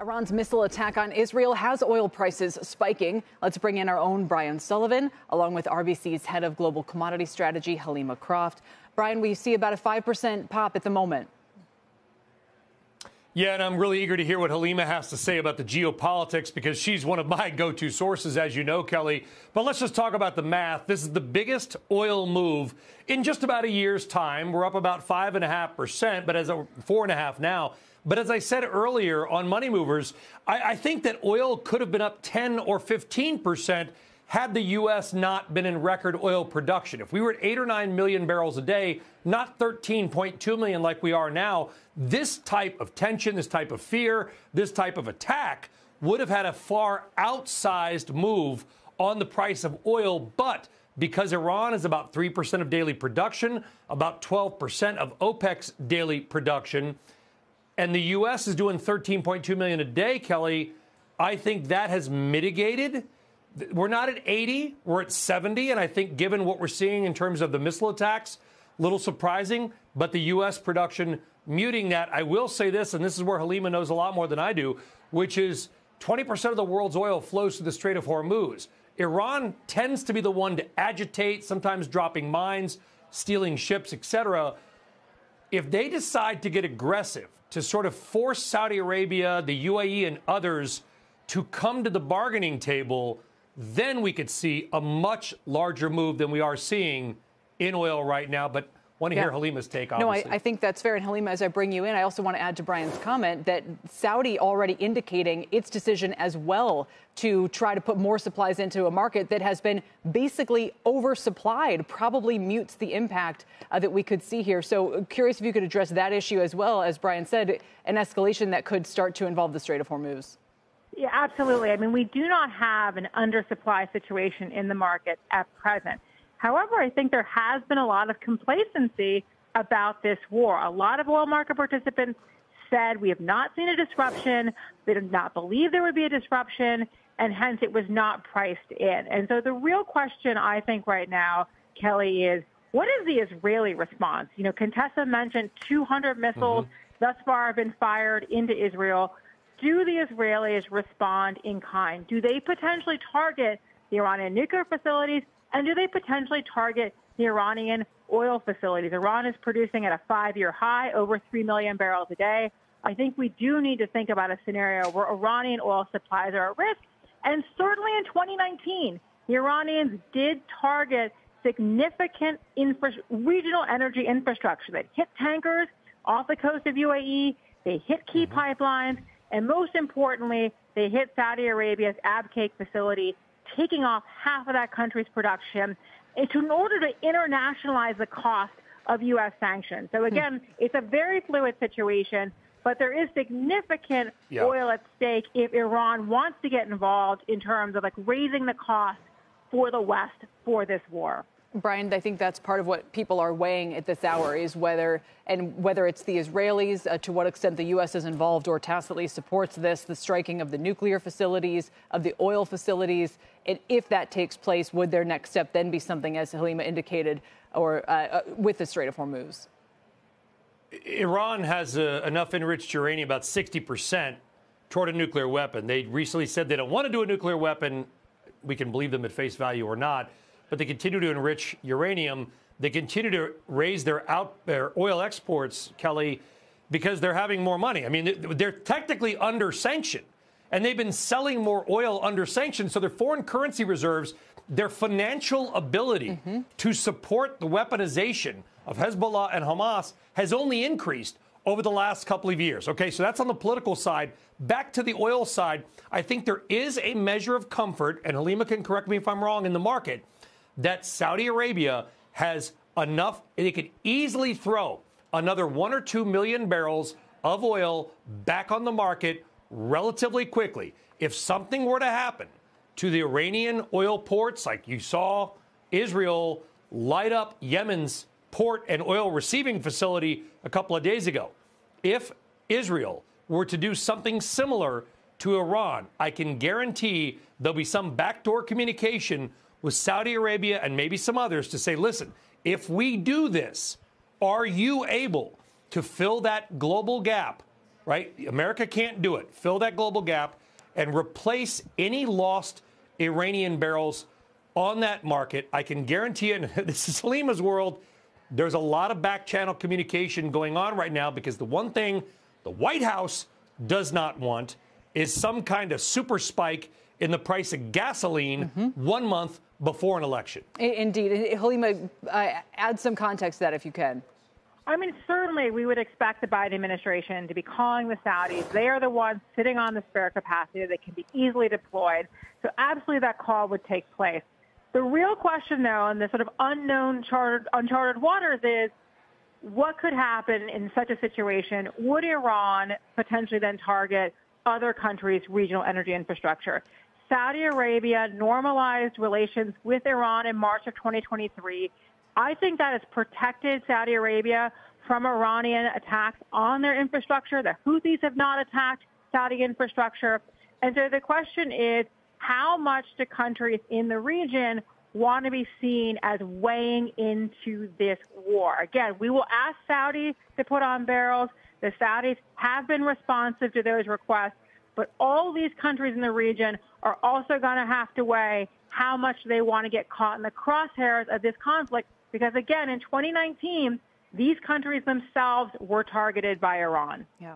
Iran's missile attack on Israel has oil prices spiking. Let's bring in our own Brian Sullivan, along with RBC's head of global commodity strategy, Helima Croft. Brian, we see about a 5% pop at the moment. Yeah, and I'm really eager to hear what Helima has to say about the geopolitics because she's one of my go-to sources, as you know, Kelly. But let's just talk about the math. This is the biggest oil move in just about a year's time. We're up about 5.5%, but as 4.5% now. But as I said earlier on Money Movers, I think that oil could have been up 10 or 15% had the U.S. not been in record oil production. If we were at 8 or 9 million barrels a day, not 13.2 million like we are now, this type of tension, this type of fear, this type of attack would have had a far outsized move on the price of oil. But because Iran is about 3% of daily production, about 12% of OPEC's daily production, and the U.S. is doing 13.2 million a day, Kelly, I think that has mitigated. We're not at 80, we're at 70, and I think given what we're seeing in terms of the missile attacks, a little surprising, but the U.S. production muting that. I will say this, and this is where Helima knows a lot more than I do, which is 20% of the world's oil flows through the Strait of Hormuz. Iran tends to be the one to agitate, sometimes dropping mines, stealing ships, etc. If they decide to get aggressive, to sort of force Saudi Arabia, the UAE, and others to come to the bargaining table, then we could see a much larger move than we are seeing in oil right now. But want to hear Halima's take, obviously. No, I think that's fair. And Helima, as I bring you in, I also want to add to Brian's comment that Saudi already indicating its decision as well to try to put more supplies into a market that has been basically oversupplied probably mutes the impact that we could see here. So curious if you could address that issue as well, as Brian said, an escalation that could start to involve the Strait of Hormuz. Yeah, absolutely. I mean, we do not have an undersupply situation in the market at present. However, I think there has been a lot of complacency about this war. A lot of oil market participants said we have not seen a disruption. They did not believe there would be a disruption, and hence it was not priced in. And so the real question, I think, right now, Kelly, is what is the Israeli response? You know, Contessa mentioned 200 missiles thus far have been fired into Israel. Do the Israelis respond in kind? Do they potentially target the Iranian nuclear facilities? And do they potentially target the Iranian oil facilities? Iran is producing at a 5-year high, over 3 million barrels a day. I think we do need to think about a scenario where Iranian oil supplies are at risk. And certainly in 2019, the Iranians did target significant regional energy infrastructure that hit tankers off the coast of UAE. They hit key pipelines. And most importantly, they hit Saudi Arabia's Abqaiq facility, taking off half of that country's production in order to internationalize the cost of U.S. sanctions. So again, it's a very fluid situation, but there is significant oil at stake if Iran wants to get involved in terms of like raising the cost for the West for this war. Brian, I think that's part of what people are weighing at this hour is whether it's the Israelis, to what extent the U.S. is involved or tacitly supports this, the striking of the nuclear facilities, of the oil facilities. And if that takes place, would their next step then be something, as Helima indicated, or with the Strait of Hormuz? Iran has enough enriched uranium, about 60%, toward a nuclear weapon. They recently said they don't want to do a nuclear weapon. We can believe them at face value or not. But they continue to enrich uranium. They continue to raise their oil exports, Kelly, because they're having more money. I mean, they're technically under sanction, and they've been selling more oil under sanction. So their foreign currency reserves, their financial ability to support the weaponization of Hezbollah and Hamas has only increased over the last couple of years. Okay, so that's on the political side. Back to the oil side, I think there is a measure of comfort, and Helima can correct me if I'm wrong, in the market, that Saudi Arabia has enough, they could easily throw another 1 or 2 million barrels of oil back on the market relatively quickly. If something were to happen to the Iranian oil ports, like you saw Israel light up Yemen's port and oil receiving facility a couple of days ago, if Israel were to do something similar to Iran, I can guarantee there'll be some backdoor communication with Saudi Arabia and maybe some others to say, listen, if we do this, are you able to fill that global gap right? America can't do it. Fill that global gap and replace any lost Iranian barrels on that market. I can guarantee you, and this is Halima's world, there's a lot of back channel communication going on right now, because the one thing the White House does not want is some kind of super spike in the price of gasoline 1 month before an election. Indeed. Helima, add some context to that if you can. I mean, certainly we would expect the Biden administration to be calling the Saudis. They are the ones sitting on the spare capacity that can be easily deployed. So absolutely that call would take place. The real question, though, in this sort of uncharted waters is, what could happen in such a situation? Would Iran potentially then target other countries' regional energy infrastructure? Saudi Arabia normalized relations with Iran in March of 2023. I think that has protected Saudi Arabia from Iranian attacks on their infrastructure. The Houthis have not attacked Saudi infrastructure. And so the question is, how much do countries in the region want to be seen as weighing into this war? Again, we will ask Saudi to put on barrels. The Saudis have been responsive to those requests. But all these countries in the region are also going to have to weigh how much they want to get caught in the crosshairs of this conflict. Because, again, in 2019, these countries themselves were targeted by Iran. Yeah.